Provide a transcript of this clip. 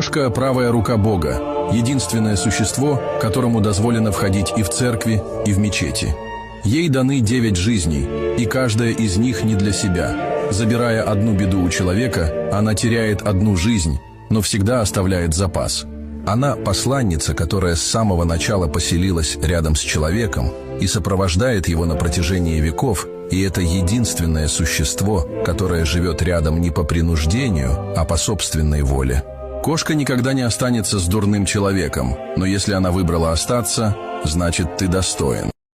Кошка – правая рука Бога, единственное существо, которому дозволено входить и в церкви, и в мечети. Ей даны 9 жизней, и каждая из них не для себя. Забирая одну беду у человека, она теряет одну жизнь, но всегда оставляет запас. Она – посланница, которая с самого начала поселилась рядом с человеком и сопровождает его на протяжении веков, и это единственное существо, которое живет рядом не по принуждению, а по собственной воле. Кошка никогда не останется с дурным человеком, но если она выбрала остаться, значит, ты достоин.